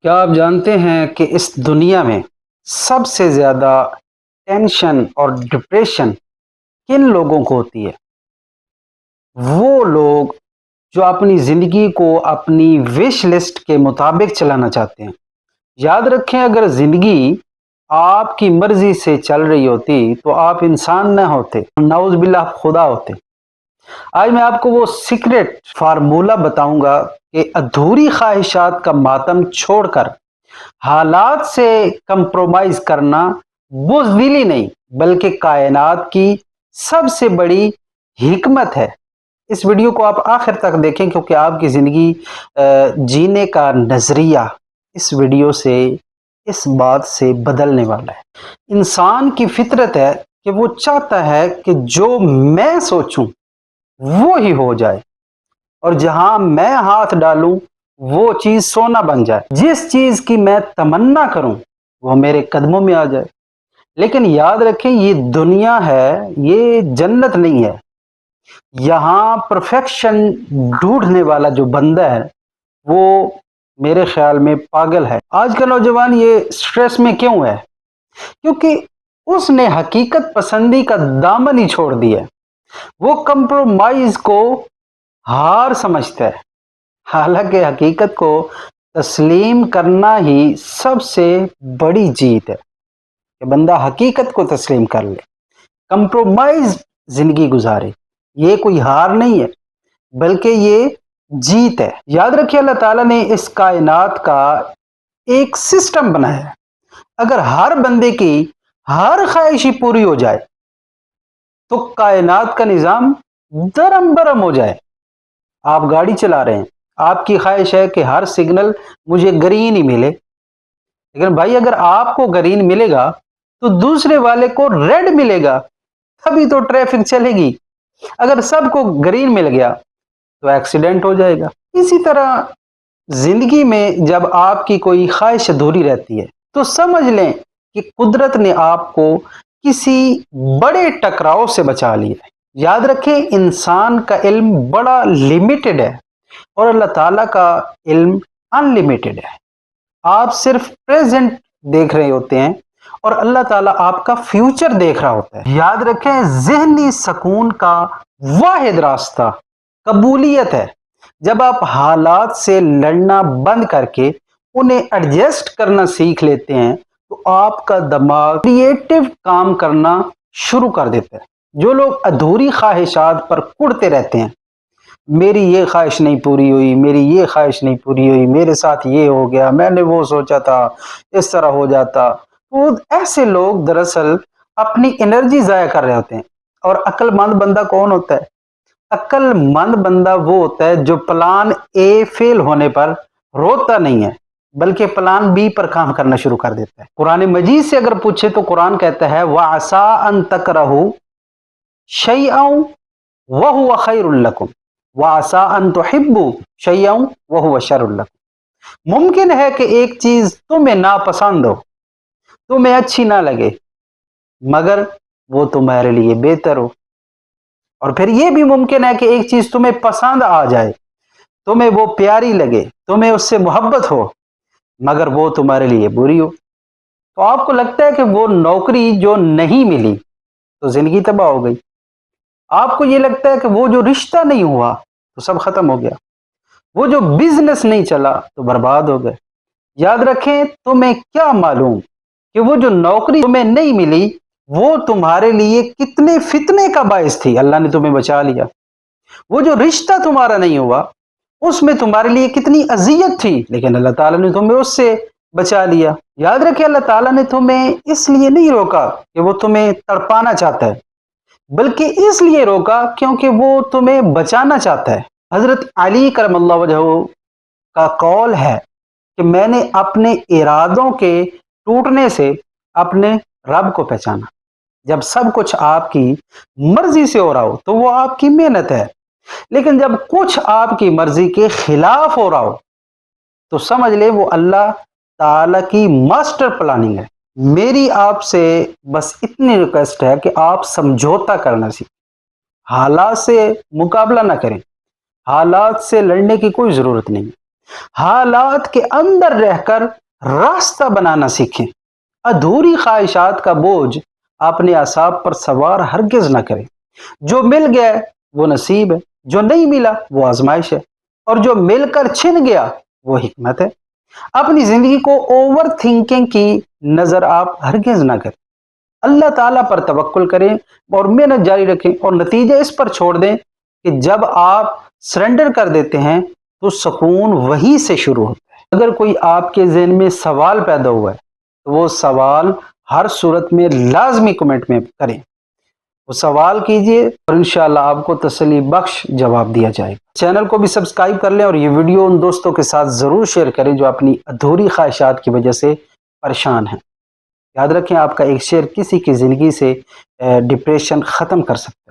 کیا آپ جانتے ہیں کہ اس دنیا میں سب سے زیادہ ٹینشن اور ڈپریشن کن لوگوں کو ہوتی ہے؟ وہ لوگ جو اپنی زندگی کو اپنی وش لسٹ کے مطابق چلانا چاہتے ہیں۔ یاد رکھیں، اگر زندگی آپ کی مرضی سے چل رہی ہوتی تو آپ انسان نہ ہوتے، نعوذ باللہ خدا ہوتے۔ آج میں آپ کو وہ سیکرٹ فارمولہ بتاؤں گا کہ ادھوری خواہشات کا ماتم چھوڑ کر حالات سے کمپرومائز کرنا بزدلی نہیں بلکہ کائنات کی سب سے بڑی حکمت ہے۔ اس ویڈیو کو آپ آخر تک دیکھیں کیونکہ آپ کی زندگی جینے کا نظریہ اس ویڈیو سے، اس بات سے بدلنے والا ہے۔ انسان کی فطرت ہے کہ وہ چاہتا ہے کہ جو میں سوچوں وہ ہی ہو جائے، اور جہاں میں ہاتھ ڈالوں وہ چیز سونا بن جائے، جس چیز کی میں تمنا کروں وہ میرے قدموں میں آ جائے۔ لیکن یاد رکھیں، یہ دنیا ہے، یہ جنت نہیں ہے۔ یہاں پرفیکشن ڈھونڈنے والا جو بندہ ہے وہ میرے خیال میں پاگل ہے۔ آج کا نوجوان یہ سٹریس میں کیوں ہے؟ کیونکہ اس نے حقیقت پسندی کا دامن ہی چھوڑ دیا ہے۔ وہ کمپرومائز کو ہار سمجھتا ہے، حالانکہ حقیقت کو تسلیم کرنا ہی سب سے بڑی جیت ہے کہ بندہ حقیقت کو تسلیم کر لے، کمپرومائز زندگی گزارے۔ یہ کوئی ہار نہیں ہے بلکہ یہ جیت ہے۔ یاد رکھیے، اللہ تعالیٰ نے اس کائنات کا ایک سسٹم بنایا ہے۔ اگر ہر بندے کی ہر خواہش ہی پوری ہو جائے تو کائنات کا نظام درم برم ہو جائے۔ آپ گاڑی چلا رہے ہیں، آپ کی خواہش ہے کہ ہر سگنل مجھے گرین ہی ملے، لیکن بھائی اگر آپ کو گرین ملے گا تو دوسرے والے کو ریڈ ملے گا، تبھی تو ٹریفک چلے گی۔ اگر سب کو گرین مل گیا تو ایکسیڈنٹ ہو جائے گا۔ اسی طرح زندگی میں جب آپ کی کوئی خواہش ادھوری رہتی ہے تو سمجھ لیں کہ قدرت نے آپ کو کسی بڑے ٹکراؤ سے بچا لیا ہے۔ یاد رکھیں، انسان کا علم بڑا لمیٹڈ ہے اور اللہ تعالیٰ کا علم ان لمیٹڈ ہے۔ آپ صرف پریزنٹ دیکھ رہے ہوتے ہیں اور اللہ تعالیٰ آپ کا فیوچر دیکھ رہا ہوتا ہے۔ یاد رکھیں، ذہنی سکون کا واحد راستہ قبولیت ہے۔ جب آپ حالات سے لڑنا بند کر کے انہیں ایڈجسٹ کرنا سیکھ لیتے ہیں تو آپ کا دماغ کریٹو کام کرنا شروع کر دیتا ہے۔ جو لوگ ادھوری خواہشات پر کڑتے رہتے ہیں، میری یہ خواہش نہیں پوری ہوئی، میری یہ خواہش نہیں پوری ہوئی، میرے ساتھ یہ ہو گیا، میں نے وہ سوچا تھا اس طرح ہو جاتا، وہ ایسے لوگ دراصل اپنی انرجی ضائع کر رہے ہوتے ہیں۔ اور عقل مند بندہ کون ہوتا ہے؟ عقل مند بندہ وہ ہوتا ہے جو پلان اے فیل ہونے پر روتا نہیں ہے بلکہ پلان بی پر کام کرنا شروع کر دیتا ہے۔ قرآن مجید سے اگر پوچھے تو قرآن کہتا ہے وَعَسَىٰ أَن تَكْرَهُوا شَيْئًا وَهُوَ خَيْرٌ لَكُمْ وَعَسَىٰ أَن تُحِبُّوا شَيْئًا وَهُوَ شَرٌ لَكُمْ۔ ممکن ہے کہ ایک چیز تمہیں ناپسند ہو، تمہیں اچھی نہ لگے، مگر وہ تمہارے لیے بہتر ہو۔ اور پھر یہ بھی ممکن ہے کہ ایک چیز تمہیں پسند آ جائے، تمہیں وہ پیاری لگے، تمہیں اس سے محبت ہو، مگر وہ تمہارے لیے بری ہو۔ تو آپ کو لگتا ہے کہ وہ نوکری جو نہیں ملی تو زندگی تباہ ہو گئی، آپ کو یہ لگتا ہے کہ وہ جو رشتہ نہیں ہوا تو سب ختم ہو گیا، وہ جو بزنس نہیں چلا تو برباد ہو گئے۔ یاد رکھیں، تمہیں کیا معلوم کہ وہ جو نوکری تمہیں نہیں ملی وہ تمہارے لیے کتنے فتنے کا باعث تھی، اللہ نے تمہیں بچا لیا۔ وہ جو رشتہ تمہارا نہیں ہوا اس میں تمہارے لیے کتنی اذیت تھی، لیکن اللہ تعالیٰ نے تمہیں اس سے بچا لیا۔ یاد رکھیں، اللہ تعالیٰ نے تمہیں اس لیے نہیں روکا کہ وہ تمہیں تڑپانا چاہتا ہے، بلکہ اس لیے روکا کیونکہ وہ تمہیں بچانا چاہتا ہے۔ حضرت علی کرم اللہ وجہہ کا قول ہے کہ میں نے اپنے ارادوں کے ٹوٹنے سے اپنے رب کو پہچانا۔ جب سب کچھ آپ کی مرضی سے ہو رہا ہو تو وہ آپ کی محنت ہے، لیکن جب کچھ آپ کی مرضی کے خلاف ہو رہا ہو تو سمجھ لیں وہ اللہ تعالی کی ماسٹر پلاننگ ہے۔ میری آپ سے بس اتنی ریکویسٹ ہے کہ آپ سمجھوتا کرنا سیکھیں، حالات سے مقابلہ نہ کریں، حالات سے لڑنے کی کوئی ضرورت نہیں۔ حالات کے اندر رہ کر راستہ بنانا سیکھیں. ادھوری خواہشات کا بوجھ اپنے اعصاب پر سوار ہرگز نہ کریں. جو مل گیا وہ نصیب ہے، جو نہیں ملا وہ آزمائش ہے، اور جو مل کر چھن گیا وہ حکمت ہے. اپنی زندگی کو اوور تھنکنگ کی نظر آپ ہرگز نہ کریں. اللہ تعالیٰ پر توکل کریں اور محنت جاری رکھیں، اور نتیجے اس پر چھوڑ دیں کہ جب آپ سرنڈر کر دیتے ہیں تو سکون وہیں سے شروع ہوتا ہے. اگر کوئی آپ کے ذہن میں سوال پیدا ہوا ہے تو وہ سوال ہر صورت میں لازمی کمنٹ میں کریں. وہ سوال کیجئے اور انشاءاللہ آپ کو تسلی بخش جواب دیا جائے گا. چینل کو بھی سبسکرائب کر لیں اور یہ ویڈیو ان دوستوں کے ساتھ ضرور شیئر کریں جو اپنی ادھوری خواہشات کی وجہ سے پریشان ہیں. یاد رکھیں، آپ کا ایک شیئر کسی کی زندگی سے ڈپریشن ختم کر سکتا ہے.